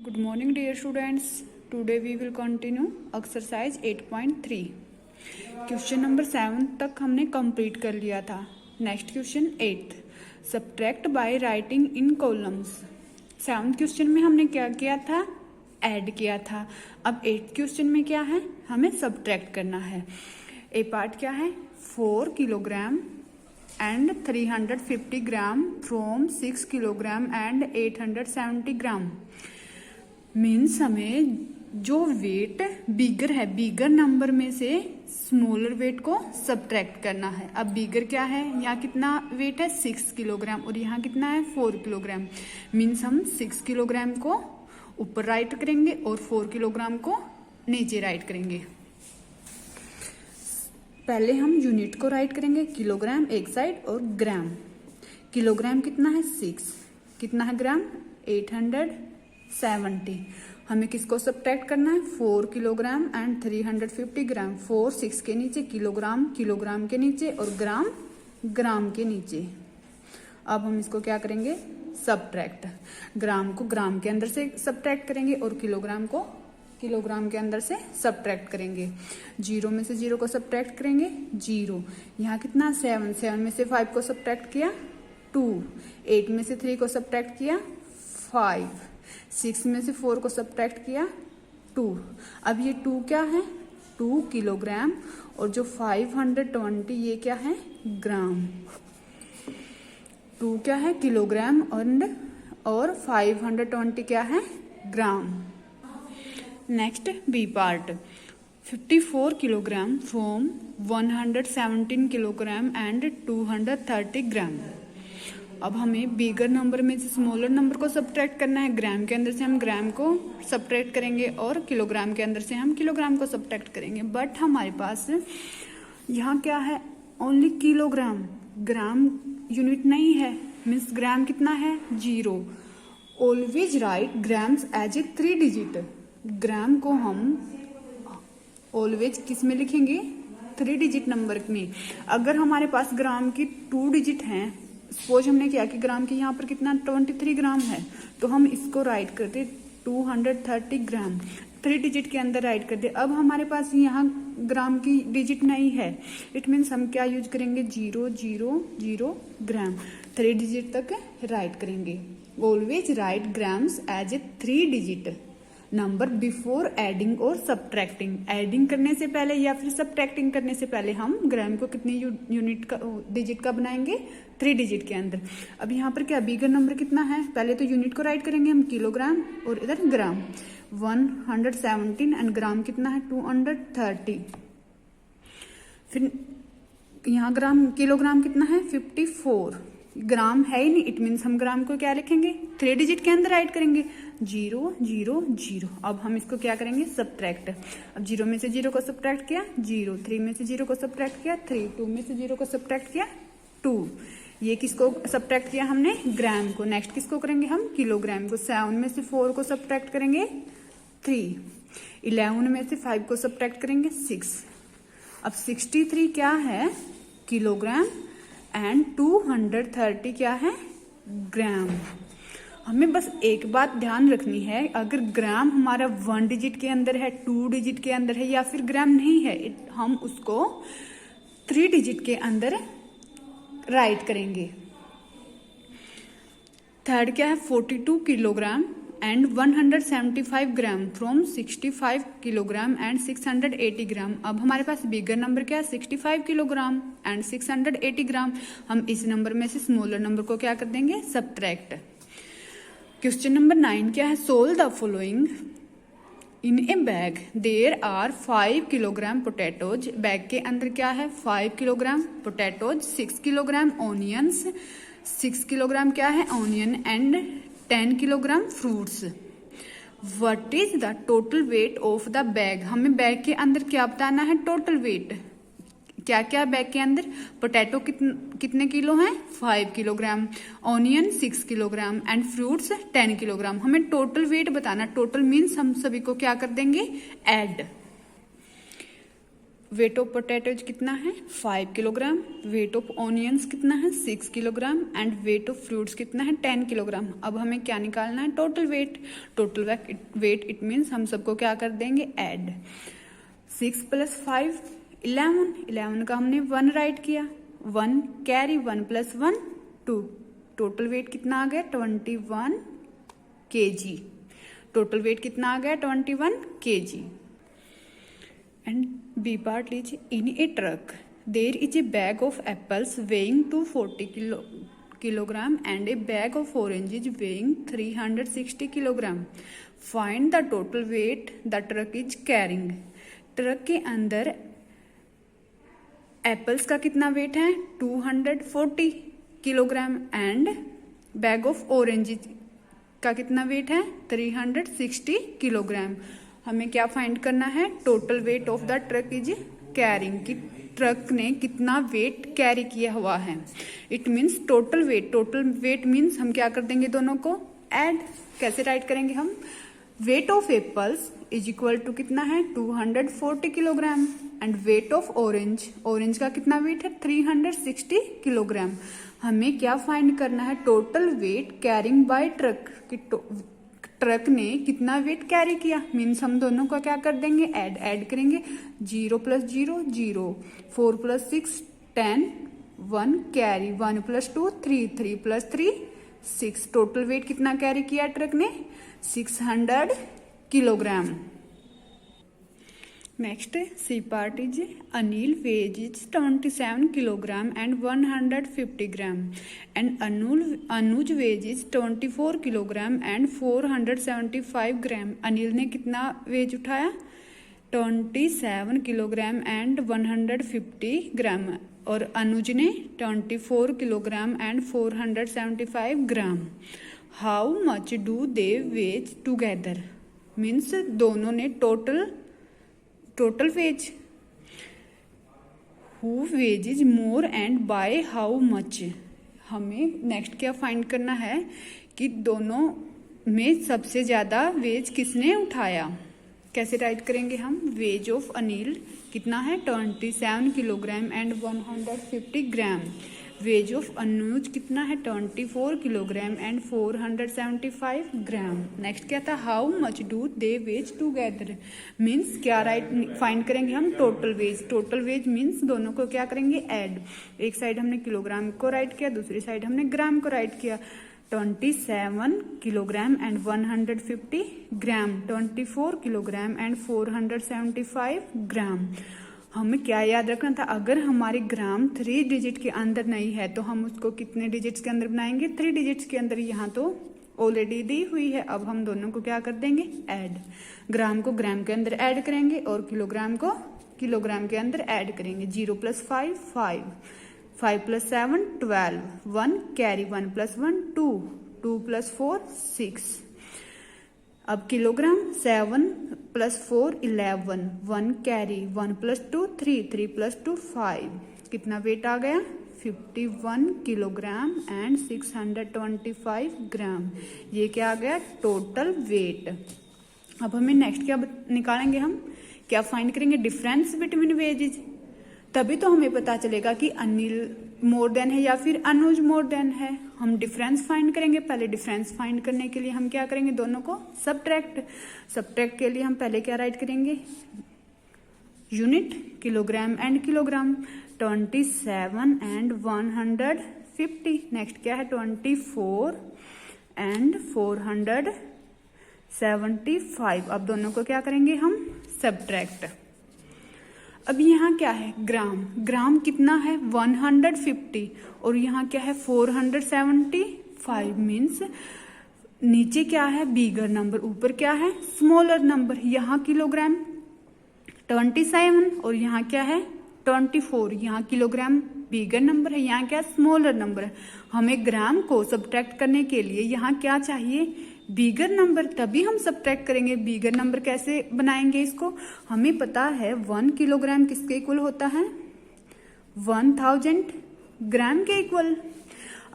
Good morning dear students. Today we will continue exercise 8.3. Question number 7 तक हमने complete कर लिया था. Next question 8. Subtract by writing in columns. 7th question में हमने क्या किया था? ऐड किया था. अब 8th क्वेश्चन में क्या है? हमें सब्ट्रैक्ट करना है. ए पार्ट क्या है? 4 kilogram and 350 gram from 6 kilogram and 870 gram. Means हमें जो वेट बिगर है, बिगर नंबर में से स्मॉलर वेट को सब्ट्रैक्ट करना है. अब बिगर क्या है? यहाँ कितना वेट है? 6 किलोग्राम और यहाँ कितना है? 4 किलोग्राम. मीन्स हम 6 किलोग्राम को ऊपर राइट करेंगे और 4 किलोग्राम को नीचे राइट करेंगे. पहले हम यूनिट को राइट करेंगे. किलोग्राम एक साइड और ग्राम. किलोग्राम कितना है? 6. कितना है ग्राम? 870. हमें किसको सब्ट्रैक्ट करना है? 4 किलोग्राम एंड 350 ग्राम. 4 6 के नीचे, किलोग्राम किलोग्राम के नीचे और ग्राम ग्राम के नीचे. अब हम इसको क्या करेंगे? सब्ट्रैक्ट. ग्राम को ग्राम के अंदर से सब्ट्रैक्ट करेंगे और किलोग्राम को किलोग्राम के अंदर से सब्ट्रैक्ट करेंगे. 0 में से 0 को सब्ट्रैक्ट करेंगे 0. यहाँ कितना? 7. 7 में से 5 को सब्ट्रैक्ट किया 2. 8 में से 3 को सब्ट्रैक्ट किया 5. 6 में से 4 को सब्ट्रैक्ट किया 2. अब ये 2 क्या है? 2 किलोग्राम और जो 520 ये क्या है? ग्राम. 2 क्या है? किलोग्राम और 520 क्या है? Gram. Next B part. 54 kilogram from 117 kilogram and 230 gram. अब हमें बिगर नंबर में से स्मॉलर नंबर को सब्ट्रैक्ट करना है. ग्राम के अंदर से हम ग्राम को सब्ट्रैक्ट करेंगे और किलोग्राम के अंदर से हम किलोग्राम को सब्ट्रैक्ट करेंगे. बट हमारे पास यहाँ क्या है? Only kilogram. ग्राम यूनिट नहीं है. मीन्स ग्राम कितना है? 0. Always write grams as a 3 डिजिट. ग्राम को हम ऑलवेज किस में लिखेंगे? 3 डिजिट नंबर में. अगर हमारे पास ग्राम की 2 डिजिट हैं, सपोज हमने क्या कि ग्राम की यहाँ पर कितना 23 ग्राम है, तो हम इसको राइट कर दे 230 ग्राम. 3 डिजिट के अंदर राइट कर दे. अब हमारे पास यहाँ ग्राम की डिजिट नहीं है. इट मीन्स हम क्या यूज करेंगे? 000 ग्राम. 3 डिजिट तक राइट करेंगे. Always write grams as a 3 digit number before adding और सब्ट्रैक्टिंग. एडिंग करने से पहले या फिर सब्ट्रैक्टिंग करने से पहले हम ग्राम को कितनी यूनिट का डिजिट का बनाएंगे? 3 डिजिट के अंदर. अब यहाँ पर क्या बिगर नंबर कितना है? पहले तो यूनिट को राइट करेंगे हम किलोग्राम और इधर ग्राम. 117 एंड ग्राम कितना है? 230. फिर यहाँ ग्राम किलोग्राम कितना है? 54. ग्राम है ही नहीं. इट मीन्स हम ग्राम को क्या लिखेंगे? 3 डिजिट के अंदर राइट करेंगे 000. अब हम इसको क्या करेंगे? सब्ट्रैक्ट. अब 0 में से 0 को सब्ट्रैक्ट किया 0. 3 में से 0 को सब्ट्रैक्ट किया 3. 2 में से 0 को सब्ट्रैक्ट किया 2. ये किसको सब्ट्रैक्ट किया हमने? ग्राम को. नेक्स्ट किसको करेंगे हम? किलोग्राम को. 7 में से 4 को सब्ट्रैक्ट करेंगे 3. 11 में से 5 को सब्ट्रैक्ट करेंगे 6. अब 63 क्या है? किलोग्राम एंड 230 क्या है? ग्राम. हमें बस एक बात ध्यान रखनी है. अगर ग्राम हमारा 1 डिजिट के अंदर है, 2 डिजिट के अंदर है या फिर ग्राम नहीं है, हम उसको 3 डिजिट के अंदर राइट करेंगे. थर्ड क्या है? 42 kilogram and 175 gram from 65 kilogram and 680 ग्राम. अब हमारे पास बिगर नंबर क्या है? 65 किलोग्राम एंड 680 ग्राम. हम इस नंबर में से स्मॉलर नंबर को क्या कर देंगे? सब्ट्रैक्ट. क्वेश्चन नंबर 9 क्या है? Solve the following. In a bag there are 5 kilogram potatoes. Bag के अंदर क्या है? 5 kilogram potatoes, 6 kilogram onions, 6 kilogram क्या है? Onion and 10 kilogram fruits. What is the total weight of the bag. हमें bag के अंदर क्या बताना है? Total weight. क्या क्या बैग के अंदर? पोटैटो कितने किलो हैं? 5 kilogram. Onion 6 kilogram and fruits 10 kilogram. हमें टोटल वेट बताना. टोटल मीन्स हम सभी को क्या कर देंगे? ऐड. वेट ऑफ पोटैटोज कितना है 5 किलोग्राम, वेट ऑफ ऑनियंस कितना है 6 kilogram and weight of fruits कितना है 10 किलोग्राम। अब हमें क्या निकालना है total wait. Total weight it means हम सबको क्या कर देंगे ऐड। 6 + 5 11 का हमने 1 राइट किया, 1 कैरी 1 + 1 2, टोटल वेट कितना आ गया 21 kg। टोटल वेट कितना आ गया 21 kg। एंड बी पार्ट लीजिए, in a truck there is a bag of apples weighing 240 kilogram and a bag of oranges weighing 360 kilogram. Find the total weight the truck is carrying. Truck के अंदर apples का कितना weight है 240 kilogram and bag of oranges का कितना weight है 360 kilogram. हमें क्या फाइंड करना है total weight of the truck is carrying, कि ट्रक ने कितना वेट कैरी किया हुआ है। It means total weight means हम क्या कर देंगे दोनों को ऐड। कैसे राइट करेंगे हम, weight of apples is equal to कितना है 240 kilogram and weight of orange का कितना वेट है 360 किलोग्राम। हमें क्या फाइंड करना है total weight carrying by truck, कि ट्रक ने कितना वेट कैरी किया। मीन्स हम दोनों का क्या कर देंगे ऐड करेंगे। 0 + 0 0, 4 + 6 10, 1 कैरी 1 + 2 3, 3 + 3 6। टोटल वेट कितना कैरी किया ट्रक ने 600 kilogram. Next C part is Anil weighs is 27 kilogram and 150 gram and Anuj weighs is 24 kilogram and 475 gram. Anil ने कितना वेज उठाया 27 किलोग्राम एंड 150 ग्राम और अनुज ने 24 kilogram and 475 gram. How much do they weigh together, means दोनों ने total weigh. Who weighs is more and by how much. हमें next क्या find करना है कि दोनों में सबसे ज्यादा वेज किसने उठाया। कैसे राइट करेंगे हम, वेज ऑफ अनिल कितना है 27 kilogram and 150 gram. Weight of Anuj कितना है 24 किलोग्राम एंड 475 ग्राम। नेक्स्ट क्या था, how much do they weigh together, means क्या राइट फाइंड करेंगे हम टोटल वेज मीन्स दोनों को क्या करेंगे ऐड। एक साइड हमने किलोग्राम को राइट किया, दूसरी साइड हमने ग्राम को राइट किया। 27 kilogram and 150 gram, 24 kilogram and 475 ग्राम। हमें क्या याद रखना था, अगर हमारी ग्राम 3 डिजिट के अंदर नहीं है तो हम उसको कितने डिजिट्स के अंदर बनाएंगे 3 डिजिट्स के अंदर। यहाँ तो ऑलरेडी दी हुई है, अब हम दोनों को क्या कर देंगे ऐड। ग्राम को ग्राम के अंदर ऐड करेंगे और किलोग्राम को किलोग्राम के अंदर ऐड करेंगे। 0 + 5 5, 5 + 7 12, 1 कैरी 1 + 1 2, 2 + 4 6। अब किलोग्राम 7 + 4 11, 1 कैरी 1 + 2 3, 3 + 2 5। कितना वेट आ गया 51 किलोग्राम एंड 625 ग्राम। ये क्या आ गया टोटल वेट। अब हमें नेक्स्ट क्या निकालेंगे, हम क्या फाइंड करेंगे डिफरेंस बिटवीन वेजेज। तभी तो हमें पता चलेगा कि अनिल मोर देन है या फिर अनुज मोर देन है। हम डिफरेंस फाइंड करेंगे। पहले डिफरेंस फाइंड करने के लिए हम क्या करेंगे दोनों को सब्ट्रैक्ट के लिए हम पहले क्या राइट करेंगे unit kilogram and kilogram. 27 and 150। Next क्या है 24 एंड 475। अब दोनों को क्या करेंगे हम सब्ट्रैक्ट। अब यहाँ क्या है ग्राम कितना है 150 और यहाँ क्या है 475। मीन्स नीचे क्या है बिगर नंबर, ऊपर क्या है स्मॉलर नंबर। यहाँ किलोग्राम 27 और यहाँ क्या है 24। यहाँ किलोग्राम बिगर नंबर है, यहाँ क्या स्मॉलर नंबर है। हमें ग्राम को सब्ट्रैक्ट करने के लिए यहाँ क्या चाहिए बिगर नंबर, तभी हम सब्ट्रैक्ट करेंगे। बिगर नंबर कैसे बनाएंगे इसको, हमें पता है 1 किलोग्राम किसके इक्वल होता है 1000 ग्राम के इक्वल।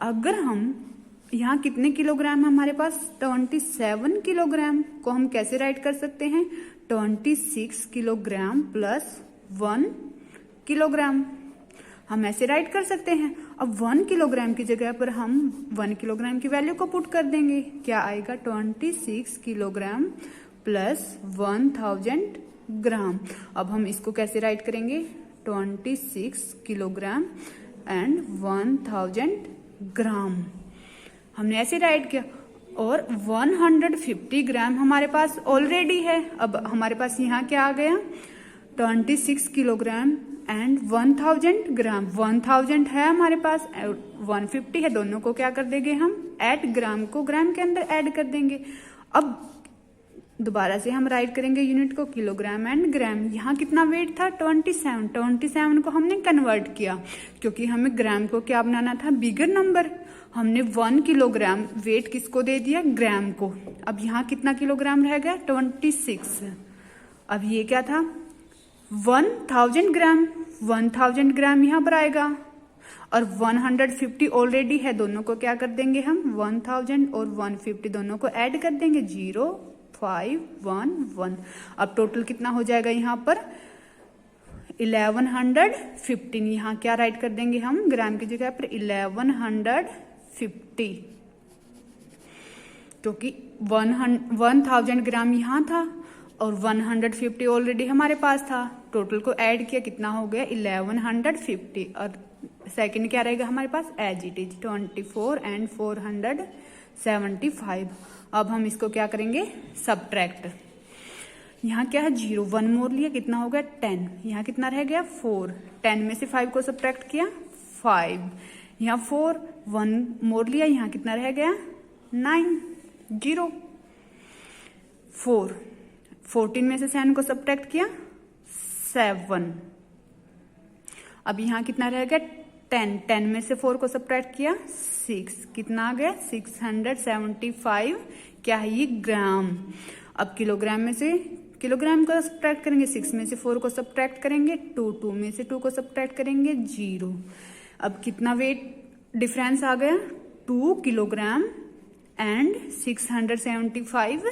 अगर हम यहाँ कितने किलोग्राम है हमारे पास 27 किलोग्राम को हम कैसे राइट कर सकते हैं 26 किलोग्राम + 1 किलोग्राम। हम ऐसे राइट कर सकते हैं। अब 1 किलोग्राम की जगह पर हम 1 किलोग्राम की वैल्यू को पुट कर देंगे। क्या आएगा? 26 किलोग्राम प्लस 1000 ग्राम। अब हम इसको कैसे राइट करेंगे? 26 किलोग्राम एंड 1000 ग्राम। हमने ऐसे राइट किया और 150 ग्राम हमारे पास ऑलरेडी है। अब हमारे पास यहाँ क्या आ गया? 26 किलोग्राम एंड 1000 ग्राम। 1000 है हमारे पास, 150 है, दोनों को क्या कर देंगे हम? ऐड, ग्राम को ग्राम के अंदर ऐड कर देंगे। अब दोबारा से हम राइट करेंगे यूनिट को, किलोग्राम एंड ग्राम। यहाँ कितना वेट था? 27 को हमने कन्वर्ट किया क्योंकि हमें ग्राम को क्या बनाना था? Bigger number. हमने 1 किलोग्राम वेट किसको दे दिया? ग्राम को। अब यहाँ कितना किलोग्राम रह गया? 26। अब ये क्या था? 1000 ग्राम। 1000 ग्राम यहाँ पर आएगा और 150 ऑलरेडी है, दोनों को क्या कर देंगे हम? 1000 और 150 दोनों को ऐड कर देंगे, 0511। अब टोटल कितना हो जाएगा यहाँ पर? 1115। यहाँ क्या राइट कर देंगे हम? ग्राम की जगह पर 1150, क्योंकि 1000 ग्राम यहाँ था और 150 ऑलरेडी हमारे पास था। टोटल को ऐड किया, कितना हो गया? 1150। और सेकंड क्या रहेगा हमारे पास? As it is 24 and 475। अब हम इसको क्या करेंगे? सब्ट्रैक्ट। यहाँ क्या है? 0, 1 मोर लिया, कितना हो गया? 10। यहाँ कितना रह गया? 4। 10 में से 5 को सब्ट्रैक्ट किया, 5। यहाँ 4, 1 मोर लिया, यहाँ कितना रह गया? 9, 0, 4। 14 में से 7 को सब्ट्रैक्ट किया, 7। अब यहाँ कितना रह गया? 10। 10 में से 4 को सब्ट्रैक्ट किया, 6। कितना आ गया? 675। क्या है ये? ग्राम। अब किलोग्राम में से किलोग्राम को सब्ट्रैक्ट करेंगे, 6 में से 4 को सब्ट्रैक्ट करेंगे, 2 में से 2 को सब्ट्रैक्ट करेंगे, 0। अब कितना वेट डिफरेंस आ गया? 2 किलोग्राम एंड 675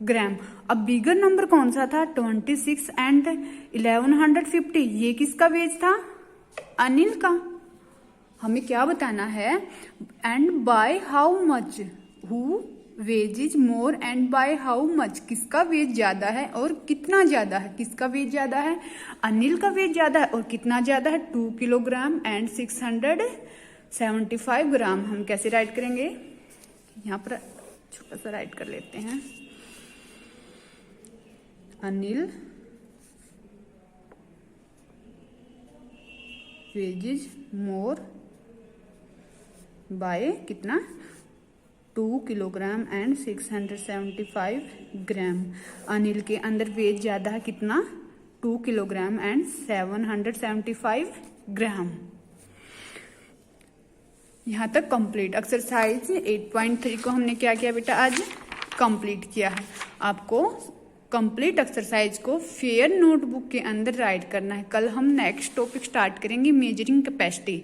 ग्राम। अब बिगर नंबर कौन सा था? 26 एंड 1150। ये किसका वेज था? अनिल का। हमें क्या बताना है? And by how much, who weighs is more and by how much, किसका वेज ज्यादा है और कितना ज्यादा है? किसका वेज ज्यादा है? अनिल का वेज ज्यादा है। और कितना ज्यादा है? 2 किलोग्राम एंड 675 ग्राम। हम कैसे राइट करेंगे? यहाँ पर छोटा सा राइट कर लेते हैं। अनिल वेजेज मोर बाय कितना? 2 किलोग्राम एंड 675 ग्राम। अनिल के अंदर वेज ज्यादा है, कितना? 2 किलोग्राम एंड 775 ग्राम। यहाँ तक कंप्लीट। एक्सरसाइज 8.3 को हमने क्या किया बेटा? आज कंप्लीट किया है। आपको कंप्लीट एक्सरसाइज को फेयर नोटबुक के अंदर राइट करना है। कल हम नेक्स्ट टॉपिक स्टार्ट करेंगे, मेजरिंग कैपेसिटी।